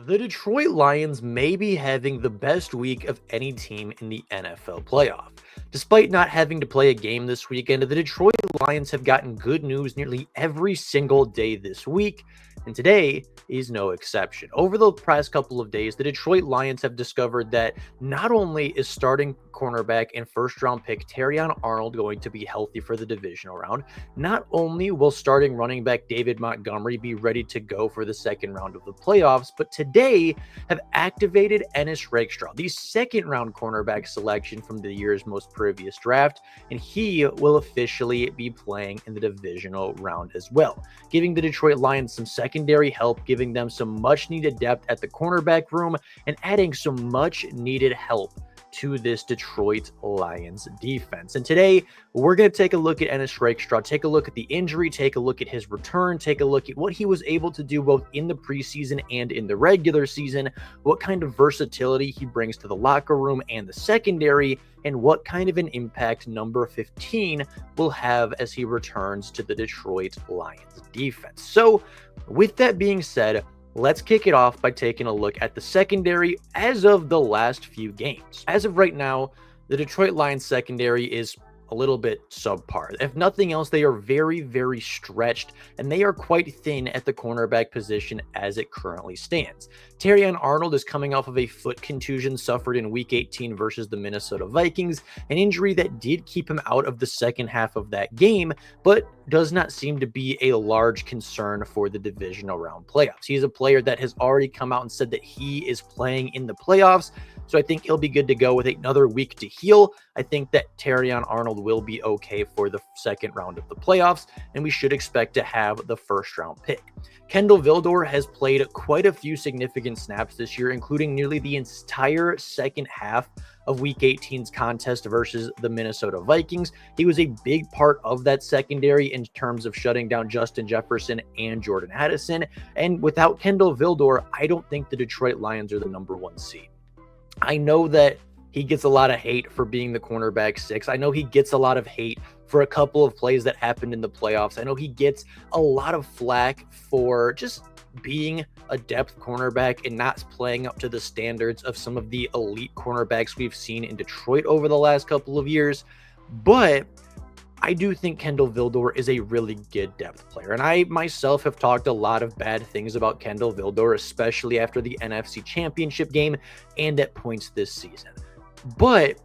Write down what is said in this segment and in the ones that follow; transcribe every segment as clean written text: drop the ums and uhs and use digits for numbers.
The Detroit Lions may be having the best week of any team in the NFL playoff. Despite not having to play a game this weekend, the Detroit Lions have gotten good news nearly every single day this week, and today is no exception. Over the past couple of days, the Detroit Lions have discovered that not only is starting cornerback and first round pick Terrion Arnold going to be healthy for the divisional round, not only will starting running back David Montgomery be ready to go for the second round of the playoffs, but today have activated ENNIS RAKESTRAW, the second round cornerback selection from the year's most previous draft, and he will officially be playing in the divisional round as well, giving the Detroit Lions some secondary help, giving them some much needed depth at the cornerback room, and adding some much needed help to this Detroit Lions defense. And today, we're going to take a look at ENNIS RAKESTRAW, take a look at the injury, take a look at his return, take a look at what he was able to do both in the preseason and in the regular season, what kind of versatility he brings to the locker room and the secondary, and what kind of an impact number 15 will have as he returns to the Detroit Lions defense. So, with that being said, let's kick it off by taking a look at the secondary as of the last few games. As of right now, the Detroit Lions secondary is a little bit subpar. If nothing else, they are very, very stretched, and they are quite thin at the cornerback position as it currently stands. Terrion Arnold is coming off of a foot contusion suffered in Week 18 versus the Minnesota Vikings, an injury that did keep him out of the second half of that game, but does not seem to be a large concern for the divisional round playoffs. He's a player that has already come out and said that he is playing in the playoffs, so I think he'll be good to go with another week to heal. I think that Terrion Arnold will be okay for the second round of the playoffs, and we should expect to have the first round pick. Kendall Vildor has played quite a few significant snaps this year, including nearly the entire second half of Week 18's contest versus the Minnesota Vikings. He was a big part of that secondary in terms of shutting down Justin Jefferson and Jordan Addison, and without Kendall Vildor, I don't think the Detroit Lions are the number one seed. I know that he gets a lot of hate for being the cornerback 6. I know he gets a lot of hate for a couple of plays that happened in the playoffs. I know he gets a lot of flack for just being a depth cornerback and not playing up to the standards of some of the elite cornerbacks we've seen in Detroit over the last couple of years. But I do think Kendall Vildor is a really good depth player, and I myself have talked a lot of bad things about Kendall Vildor, especially after the NFC Championship game and at points this season. But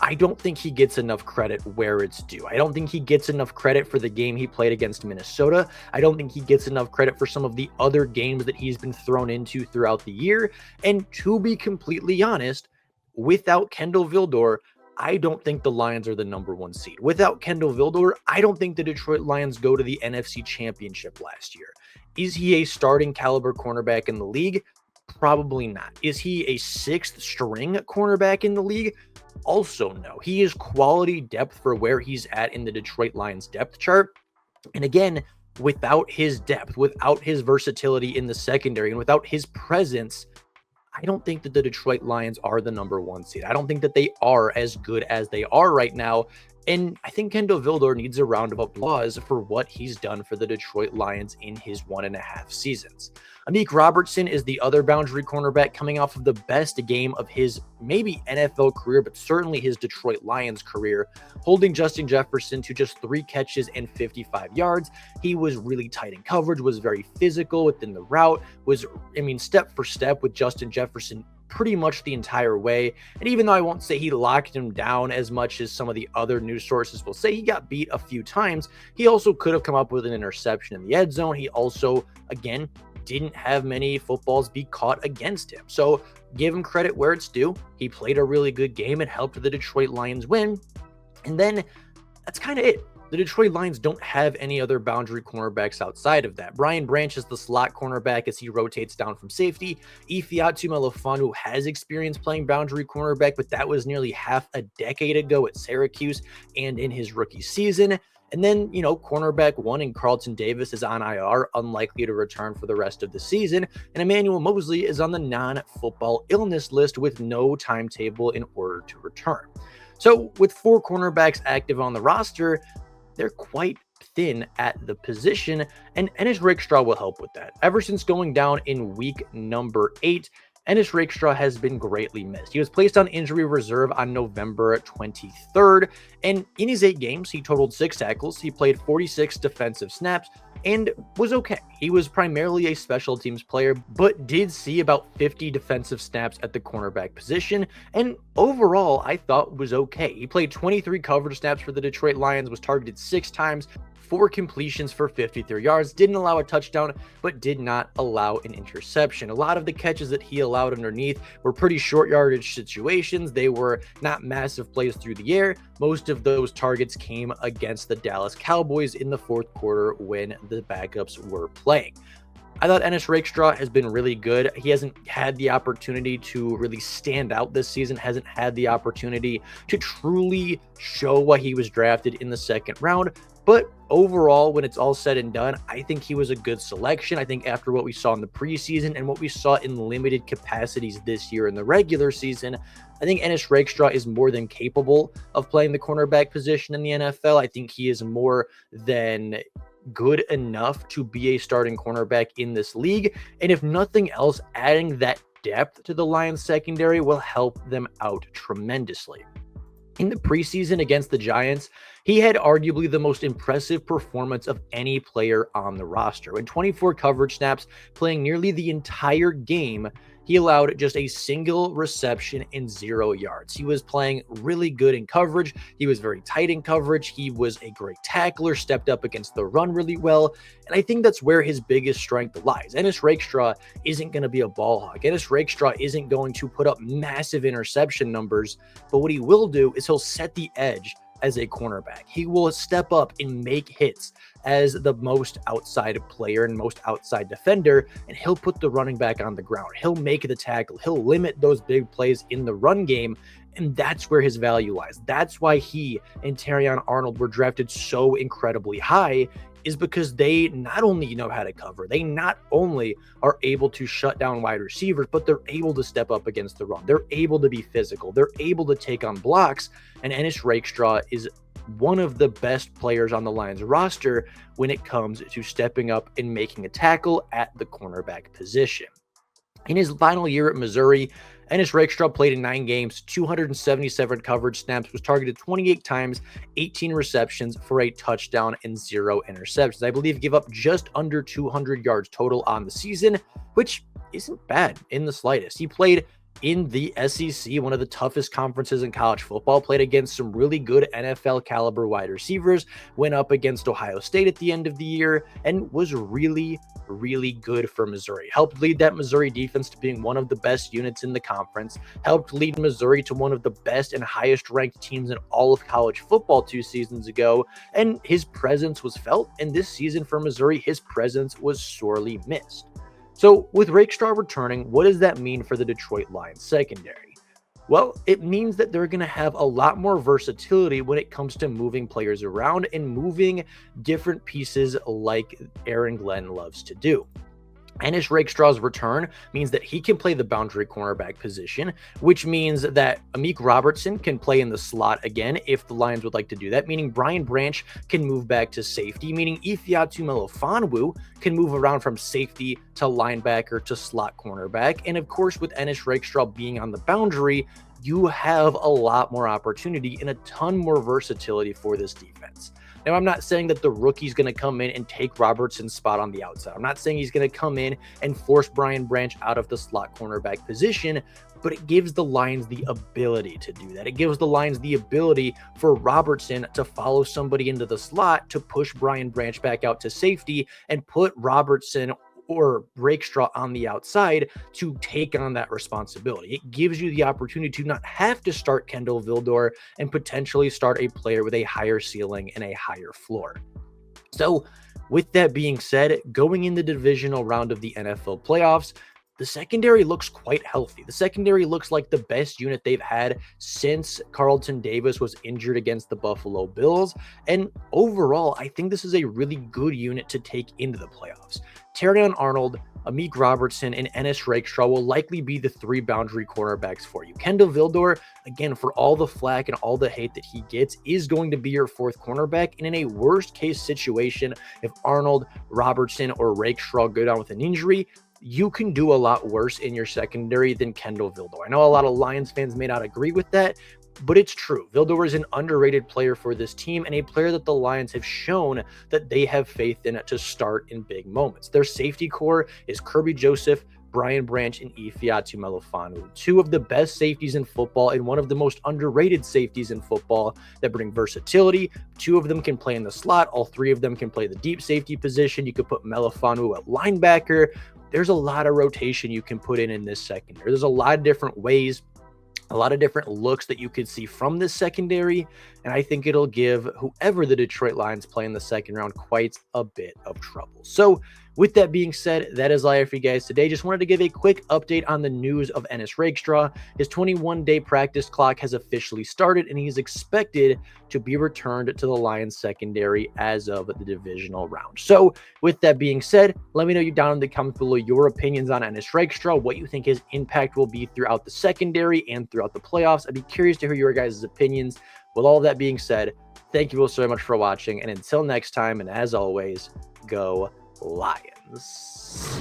I don't think he gets enough credit where it's due. I don't think he gets enough credit for the game he played against Minnesota. I don't think he gets enough credit for some of the other games that he's been thrown into throughout the year. And to be completely honest, without Kendall Vildor, I don't think the Lions are the number one seed. Without Kendall Vildor, I don't think the Detroit Lions go to the NFC Championship last year. Is he a starting caliber cornerback in the league? Probably not. Is he a sixth string cornerback in the league? Also no. He is quality depth for where he's at in the Detroit Lions depth chart. And again, without his depth, without his versatility in the secondary, and without his presence, I don't think that the Detroit Lions are the number one seed. I don't think that they are as good as they are right now. And I think Kendall Vildor needs a round of applause for what he's done for the Detroit Lions in his 1.5 seasons. Amik Robertson is the other boundary cornerback coming off of the best game of his maybe NFL career, but certainly his Detroit Lions career, holding Justin Jefferson to just 3 catches and 55 yards. He was really tight in coverage, was very physical within the route, step for step with Justin Jefferson pretty much the entire way. And even though I won't say he locked him down as much as some of the other news sources will say, he got beat a few times. He also could have come up with an interception in the end zone. He also, again, didn't have many footballs be caught against him. So give him credit where it's due. He played a really good game and helped the Detroit Lions win. And then that's kind of it. The Detroit Lions don't have any other boundary cornerbacks outside of that. Brian Branch is the slot cornerback as he rotates down from safety. Ifeatu Melifonwu has experience playing boundary cornerback, but that was nearly half a decade ago at Syracuse and in his rookie season. And then, cornerback 1 in Carlton Davis is on IR, unlikely to return for the rest of the season. And Emmanuel Mosley is on the non-football illness list with no timetable in order to return. So with 4 cornerbacks active on the roster, they're quite thin at the position, and Ennis Rakestraw will help with that. Ever since going down in week number 8, Ennis Rakestraw has been greatly missed. He was placed on injury reserve on November 23rd, and in his 8 games, he totaled 6 tackles, he played 46 defensive snaps, and was okay. He was primarily a special teams player, but did see about 50 defensive snaps at the cornerback position, and overall, I thought was okay. He played 23 coverage snaps for the Detroit Lions, was targeted 6 times, 4 completions for 53 yards, didn't allow a touchdown, but did not allow an interception. A lot of the catches that he allowed underneath were pretty short yardage situations. They were not massive plays through the air. Most of those targets came against the Dallas Cowboys in the 4th quarter when the backups were playing. I thought Ennis Rakestraw has been really good. He hasn't had the opportunity to really stand out this season, hasn't had the opportunity to truly show why he was drafted in the 2nd round. But overall, when it's all said and done, I think he was a good selection. I think after what we saw in the preseason and what we saw in limited capacities this year in the regular season, I think Ennis Rakestraw is more than capable of playing the cornerback position in the NFL. I think he is more than good enough to be a starting cornerback in this league. And if nothing else, adding that depth to the Lions secondary will help them out tremendously. In the preseason against the Giants, he had arguably the most impressive performance of any player on the roster. In 24 coverage snaps, playing nearly the entire game, he allowed just a single reception and 0 yards. He was playing really good in coverage. He was very tight in coverage. He was a great tackler, stepped up against the run really well. And I think that's where his biggest strength lies. Ennis Rakestraw isn't going to be a ball hog. Ennis Rakestraw isn't going to put up massive interception numbers, but what he will do is he'll set the edge as a cornerback. He will step up and make hits as the most outside player and most outside defender, and he'll put the running back on the ground. He'll make the tackle. He'll limit those big plays in the run game, and that's where his value lies. That's why he and Terrion Arnold were drafted so incredibly high, is because they not only know how to cover, they not only are able to shut down wide receivers, but they're able to step up against the run. They're able to be physical. They're able to take on blocks, and Ennis Rakestraw is one of the best players on the Lions roster when it comes to stepping up and making a tackle at the cornerback position. In his final year at Missouri, Ennis Rakestraw played in 9 games, 277 coverage snaps, was targeted 28 times, 18 receptions for a touchdown and 0 interceptions. I believe gave up just under 200 yards total on the season, which isn't bad in the slightest. He played in the SEC, one of the toughest conferences in college football, played against some really good NFL caliber wide receivers, went up against Ohio State at the end of the year, and was really good for Missouri. Helped lead that Missouri defense to being one of the best units in the conference, helped lead Missouri to one of the best and highest ranked teams in all of college football 2 seasons ago, and his presence was felt, and this season for Missouri, his presence was sorely missed. So with Rakestraw returning, what does that mean for the Detroit Lions secondary? Well, it means that they're going to have a lot more versatility when it comes to moving players around and moving different pieces like Aaron Glenn loves to do. Ennis Rakestraw's return means that he can play the boundary cornerback position, which means that Amik Robertson can play in the slot again if the Lions would like to do that, meaning Brian Branch can move back to safety, meaning Ifeatu Melifonwu can move around from safety to linebacker to slot cornerback. And of course, with Ennis Rakestraw being on the boundary, you have a lot more opportunity and a ton more versatility for this defense. Now, I'm not saying that the rookie's going to come in and take Robertson's spot on the outside. I'm not saying he's going to come in and force Brian Branch out of the slot cornerback position, but it gives the Lions the ability to do that. It gives the Lions the ability for Robertson to follow somebody into the slot, to push Brian Branch back out to safety, and put Robertson or Rakestraw on the outside to take on that responsibility. It gives you the opportunity to not have to start Kendall Vildor and potentially start a player with a higher ceiling and a higher floor. So with that being said, going in the divisional round of the NFL playoffs, the secondary looks quite healthy. The secondary looks like the best unit they've had since Carlton Davis was injured against the Buffalo Bills. And overall, I think this is a really good unit to take into the playoffs. Terrion Arnold, Amik Robertson, and ENNIS Rakestraw will likely be the 3 boundary cornerbacks for you. Kendall Vildor, again, for all the flack and all the hate that he gets, is going to be your 4th cornerback. And in a worst case situation, if Arnold, Robertson, or Rakestraw go down with an injury, you can do a lot worse in your secondary than Kendall Vildor. I know a lot of Lions fans may not agree with that, but it's true. Vildor is an underrated player for this team and a player that the Lions have shown that they have faith in to start in big moments. Their safety core is Kirby Joseph, Brian Branch, and Ifeatu Melifonwu, 2 of the best safeties in football and one of the most underrated safeties in football that bring versatility. 2 of them can play in the slot. All 3 of them can play the deep safety position. You could put Melifonwu at linebacker. There's a lot of rotation you can put in this secondary. There's a lot of different ways, a lot of different looks that you could see from this secondary, and I think it'll give whoever the Detroit Lions play in the second round quite a bit of trouble. So with that being said, that is all I have for you guys today. Just wanted to give a quick update on the news of ENNIS Rakestraw. His 21-day practice clock has officially started, and he is expected to be returned to the Lions secondary as of the divisional round. So with that being said, let me know you down in the comments below your opinions on ENNIS Rakestraw, what you think his impact will be throughout the secondary and throughout the playoffs. I'd be curious to hear your guys' opinions. With all of that being said, thank you all so much for watching, and until next time, and as always, go Lions.